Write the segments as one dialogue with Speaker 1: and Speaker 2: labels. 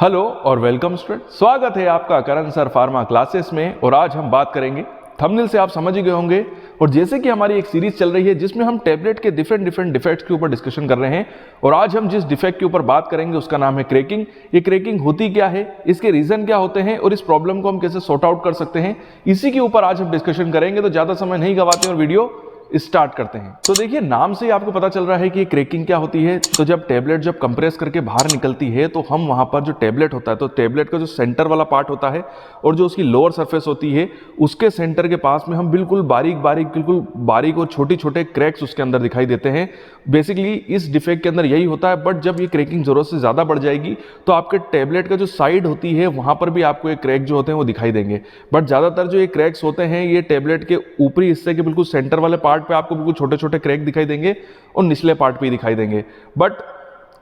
Speaker 1: Hello और welcome student, स्वागत है आपका करण सर फार्मा क्लासेस में। और आज हम बात करेंगे, थंबनेल से आप समझ ही गए होंगे, और जैसे कि हमारी एक सीरीज चल रही है जिसमें हम टैबलेट के डिफरेंट डिफेक्ट्स के ऊपर डिस्कशन कर रहे हैं। और आज हम जिस डिफेक्ट के ऊपर बात करेंगे उसका नाम है क्रैकिंग। ये क्रैकिंग होती क्या है, इसके रीजन क्या होते हैं और इस प्रॉब्लम को हम कैसे सॉर्ट आउट कर सकते हैं, इसी के ऊपर आज हम डिस्कशन करेंगे। तो ज्यादा समय नहीं गवाते और वीडियो स्टार्ट करते हैं। तो देखिए, नाम से ही आपको पता चल रहा है कि क्रैकिंग क्या होती है। तो जब टैबलेट जब कंप्रेस करके बाहर निकलती है तो हम वहां पर जो टैबलेट होता है, तो टैबलेट का जो सेंटर वाला पार्ट होता है और जो उसकी लोअर सरफेस होती है, उसके सेंटर के पास में हम बिल्कुल बारीक और छोटे छोटे क्रैक्स उसके अंदर दिखाई देते हैं। बेसिकली इस डिफेक्ट के अंदर यही होता है। बट जब ये क्रैकिंग जरूरत से ज्यादा बढ़ जाएगी तो आपके टैबलेट का जो साइड होती है वहां पर भी आपको ये क्रैक जो होते हैं वो दिखाई देंगे। बट ज्यादातर जो ये क्रैक्स होते हैं ये टैबलेट के ऊपरी हिस्से के बिल्कुल सेंटर वाले पार्ट पे आपको बिल्कुल छोटे छोटे क्रैक दिखाई देंगे और निचले पार्ट पे ही दिखाई देंगे। बट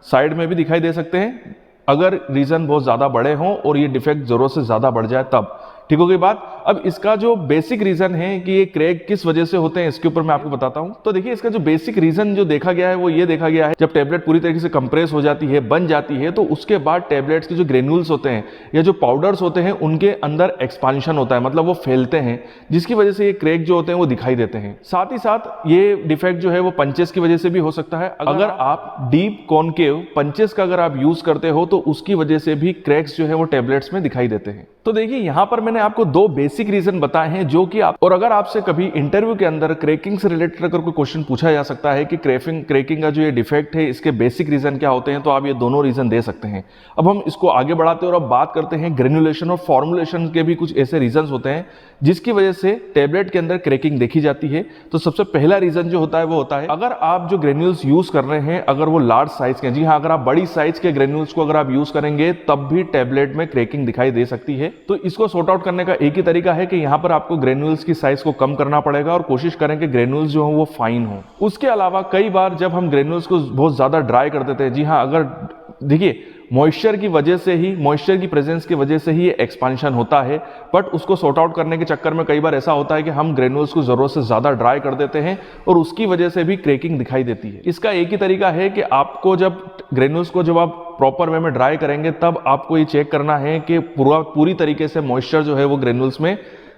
Speaker 1: साइड में भी दिखाई दे सकते हैं अगर रीजन बहुत ज्यादा बड़े हों और ये डिफेक्ट जरूरत से ज्यादा बढ़ जाए तब। ठीक हो गई बात। अब इसका जो बेसिक रीजन है कि ये क्रैक किस वजह से होते हैं, इसके ऊपर मैं आपको बताता हूं। तो देखिए, इसका जो बेसिक रीजन जो देखा गया है वो ये देखा गया है, जब टैबलेट पूरी तरीके से कंप्रेस हो जाती है, बन जाती है, तो उसके बाद टैबलेट्स के जो ग्रेन्यूल्स होते हैं या जो पाउडर्स होते हैं उनके अंदर एक्सपांशन होता है, मतलब वो फैलते हैं, जिसकी वजह से ये क्रैक जो होते हैं वो दिखाई देते हैं। साथ ही साथ ये डिफेक्ट जो है वो पंचेस की वजह से भी हो सकता है। अगर आप डीप कॉनकेव पंचेस का अगर आप यूज करते हो तो उसकी वजह से भी क्रैक्स जो है वो टैबलेट्स में दिखाई देते हैं। तो देखिए, यहां पर मैंने आपको दो बेसिक रीजन बताए हैं जो कि आप, और अगर आपसे कभी इंटरव्यू के अंदर क्रैकिंग से रिलेटेड अगर कोई क्वेश्चन पूछा जा सकता है कि क्रैकिंग का जो ये डिफेक्ट है इसके बेसिक रीजन क्या होते हैं, तो आप ये दोनों रीजन दे सकते हैं। अब हम इसको आगे बढ़ाते हैं और अब बात करते हैं ग्रेनुलेशन और फॉर्मुलेशन के भी कुछ ऐसे रीजन होते हैं जिसकी वजह से टैबलेट के अंदर क्रैकिंग देखी जाती है। तो सबसे पहला रीजन जो होता है वो होता है, अगर आप जो ग्रेन्यूल्स यूज कर रहे हैं अगर वो लार्ज साइज के, जी हाँ, अगर आप बड़ी साइज के ग्रेन्यूल्स को अगर आप यूज करेंगे तब भी टैबलेट में क्रैकिंग दिखाई दे सकती है। तो इसको सॉर्ट आउट करने का एक ही तरीका है कि यहां पर आपको ग्रेन्यूल्स की साइज को कम करना पड़ेगा और कोशिश करें कि ग्रेन्यूल्स जो हो वो फाइन हो। उसके अलावा कई बार जब हम ग्रेन्यूल्स को बहुत ज्यादा ड्राई कर देते हैं, जी हाँ, अगर देखिए मॉइस्चर की वजह से ही, मॉइस्चर की प्रेजेंस की वजह से ही ये एक्सपांशन होता है। बट उसको सॉर्ट आउट करने के चक्कर में कई बार ऐसा होता है कि हम ग्रेन्यूल्स को जरूरत से ज्यादा ड्राई कर देते हैं और उसकी वजह से भी क्रैकिंग दिखाई देती है। इसका एक ही तरीका है कि आपको जब ग्रेन्यूल्स को जब आप प्रॉपर वे में ड्राई करेंगे तब आपको ये चेक करना है कि पूरी तरीके से मॉइस्चर जो है वो ग्रेन्यूल्स में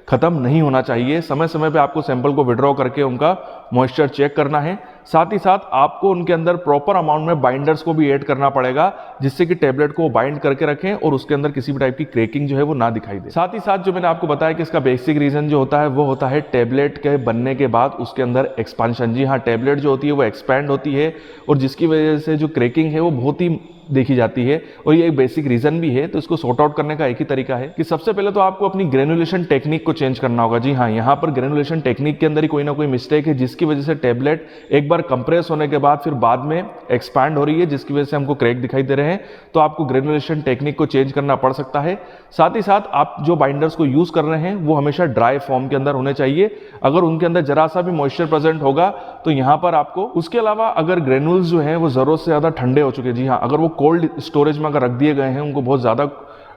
Speaker 1: खत्म नहीं होना चाहिए। समय समय पे आपको सैंपल को विड्रॉ करके उनका मॉइस्चर चेक करना है। साथ ही साथ आपको उनके अंदर प्रॉपर अमाउंट में बाइंडर्स को भी ऐड करना पड़ेगा जिससे कि टैबलेट को बाइंड करके रखें और उसके अंदर किसी भी टाइप की क्रैकिंग जो है वो ना दिखाई दे। साथ ही साथ जो मैंने आपको बताया कि इसका बेसिक रीजन जो होता है वो होता है टैबलेट के बनने के बाद उसके अंदर एक्सपांशन। जी हाँ, टैबलेट जो होती है वो एक्सपैंड होती है और जिसकी वजह से जो क्रैकिंग है वो बहुत ही देखी जाती है और ये एक बेसिक रीजन भी है। तो इसको सॉर्ट आउट करने का एक ही तरीका है कि सबसे पहले तो आपको अपनी ग्रेनुलेशन टेक्निक को चेंज करना होगा। जी हाँ, यहाँ पर ग्रेनुलेशन टेक्निक के अंदर ही कोई ना कोई मिस्टेक है जिसकी वजह से टैबलेट एक बार कंप्रेस होने के बाद फिर बाद में एक्सपैंड हो रही है, जिसकी वजह से हमको क्रैक दिखाई दे रहे हैं। तो आपको ग्रेनुलेशन टेक्निक को चेंज करना पड़ सकता है। साथ ही साथ आप जो बाइंडर्स को यूज कर रहे हैं वो हमेशा ड्राई फॉर्म के अंदर होने चाहिए। अगर उनके अंदर जरा सा भी मॉइस्चर प्रेजेंट होगा तो यहाँ पर आपको, उसके अलावा अगर ग्रेनुल्स जो हैं वो जरूरत से ज्यादा ठंडे हो चुके हैं, जी हाँ, अगर वो कोल्ड स्टोरेज में अगर रख दिए गए हैं, उनको बहुत ज्यादा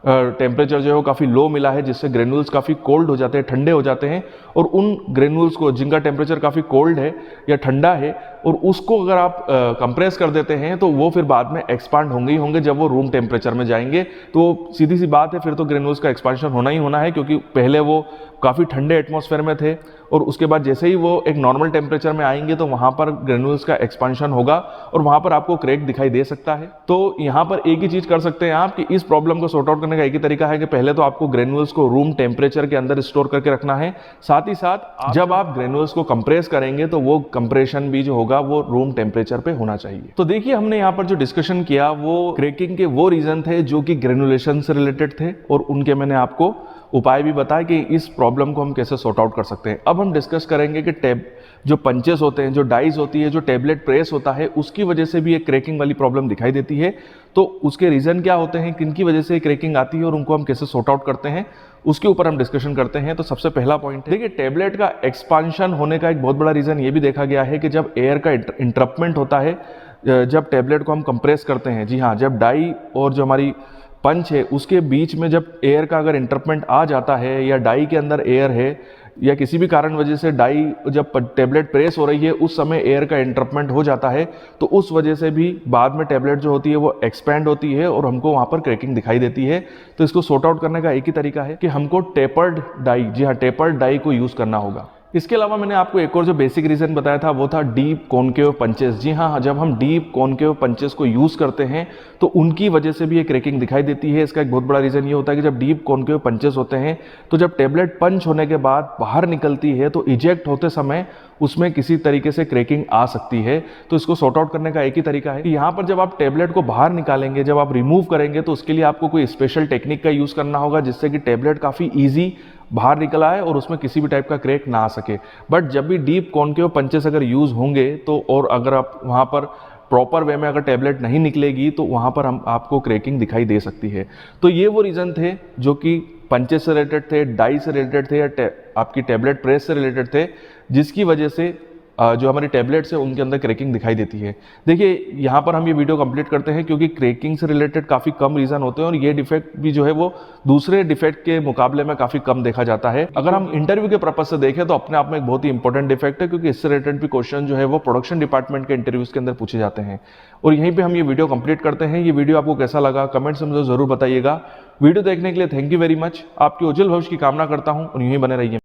Speaker 1: टेम्परेचर जो है वो काफ़ी लो मिला है जिससे ग्रेन्यूल्स काफ़ी कोल्ड हो जाते हैं, ठंडे हो जाते हैं, और उन ग्रेन्यूल्स को जिनका टेम्परेचर काफ़ी कोल्ड है या ठंडा है और उसको अगर आप कंप्रेस कर देते हैं तो वो फिर बाद में एक्सपांड होंगे ही होंगे जब वो रूम टेम्परेचर में जाएंगे। तो सीधी सी बात है, फिर तो ग्रेन्यूल्स का एक्सपांशन होना ही होना है क्योंकि पहले वो काफ़ी ठंडे एटमॉस्फेयर में थे और उसके बाद जैसे ही वो एक नॉर्मल टेम्परेचर में आएंगे तो वहाँ पर ग्रेन्यूल्स का एक्सपांशन होगा और वहाँ पर आपको क्रैक दिखाई दे सकता है। तो यहाँ पर एक ही चीज़ कर सकते हैं आप कि इस प्रॉब्लम को सॉर्ट आउट करने का एक ही तरीका है कि पहले तो आपको ग्रेन्यूल्स को रूम टेम्परेचर के अंदर स्टोर करके रखना है। साथ ही साथ जब आप ग्रेन्यूल्स को कंप्रेस करेंगे तो वो कंप्रेशन भी जो होगा वो रूम टेम्परेचर पे होना चाहिए। तो देखिए, हमने यहाँ पर जो डिस्कशन किया वो क्रैकिंग के वो रीजन थे जो कि ग्रेनुलेशन से रिलेटेड थे और उनके मैंने आपको उपाय भी बताया कि इस प्रॉब्लम को हम कैसे सॉर्ट आउट कर सकते हैं। अब हम डिस्कस करेंगे कि जो पंचेस होते हैं, जो डाइज होती है, जो टैबलेट प्रेस होता है, उसकी वजह से भी एक क्रैकिंग वाली प्रॉब्लम दिखाई देती है। तो उसके रीजन क्या होते हैं, किन की वजह से क्रैकिंग आती है और उनको हम कैसे सॉर्ट आउट करते हैं, उसके ऊपर हम डिस्कशन करते हैं। तो सबसे पहला पॉइंट है, देखिए, टैबलेट का एक्सपांशन होने का एक बहुत बड़ा रीजन ये भी देखा गया है कि जब एयर का इंटरप्टमेंट होता है, जब टैबलेट को हम कंप्रेस करते हैं, जी हाँ, जब डाई और जो हमारी पंच है उसके बीच में जब एयर का अगर इंटरप्टमेंट आ जाता है या डाई के अंदर एयर है या किसी भी कारण वजह से डाई जब टेबलेट प्रेस हो रही है उस समय एयर का इंटरप्टमेंट हो जाता है, तो उस वजह से भी बाद में टेबलेट जो होती है वो एक्सपैंड होती है और हमको वहाँ पर क्रैकिंग दिखाई देती है। तो इसको सॉर्ट आउट करने का एक ही तरीका है कि हमको टेपर्ड डाई, जी हाँ टेपर्ड डाई को यूज़ करना होगा। इसके अलावा मैंने आपको एक और जो बेसिक रीज़न बताया था वो था डीप कॉनकेव पंचेस। जी हाँ, जब हम डीप कॉनकेव पंचेस को यूज़ करते हैं तो उनकी वजह से भी ये क्रैकिंग दिखाई देती है। इसका एक बहुत बड़ा रीज़न ये होता है कि जब डीप कॉनकेव पंचेस होते हैं तो जब टेबलेट पंच होने के बाद बाहर निकलती है तो इजेक्ट होते समय उसमें किसी तरीके से क्रैकिंग आ सकती है। तो इसको सॉर्ट आउट करने का एक ही तरीका है कि यहाँ पर जब आप टेबलेट को बाहर निकालेंगे, जब आप रिमूव करेंगे, तो उसके लिए आपको कोई स्पेशल टेक्निक का यूज़ करना होगा जिससे कि टेबलेट काफ़ी ईजी बाहर निकल आए और उसमें किसी भी टाइप का क्रैक ना आ सके। बट जब भी डीप कॉनकेव पंचेस अगर यूज़ होंगे तो, और अगर आप वहाँ पर प्रॉपर वे में अगर टेबलेट नहीं निकलेगी तो वहाँ पर आपको क्रैकिंग दिखाई दे सकती है। तो ये वो रीज़न थे जो कि पंचेस से रिलेटेड थे, डाई से रिलेटेड थे, या आपकी टेबलेट प्रेस से रिलेटेड थे, जिसकी वजह से जो हमारी टैबलेट्स है उनके अंदर क्रैकिंग दिखाई देती है। देखिए यहाँ पर हम ये वीडियो कंप्लीट करते हैं क्योंकि क्रैकिंग से रिलेटेड काफ़ी कम रीज़न होते हैं और ये डिफेक्ट भी जो है वो दूसरे डिफेक्ट के मुकाबले में काफ़ी कम देखा जाता है। अगर हम इंटरव्यू के पर्पज से देखें तो अपने आप में एक बहुत ही इंपॉर्टेंट डिफेक्ट है, क्योंकि इससे रिलेटेड भी क्वेश्चन जो है वो प्रोडक्शन डिपार्टमेंट के इंटरव्यूज़ के अंदर पूछे जाते हैं। और यहीं पर हम ये वीडियो कंप्लीट करते हैं। ये वीडियो आपको कैसा लगा कमेंट्स में मुझे ज़रूर बताइएगा। वीडियो देखने के लिए थैंक यू वेरी मच। आपके उज्जवल भविष्य की कामना करता हूँ और यूँ ही बने रहिए।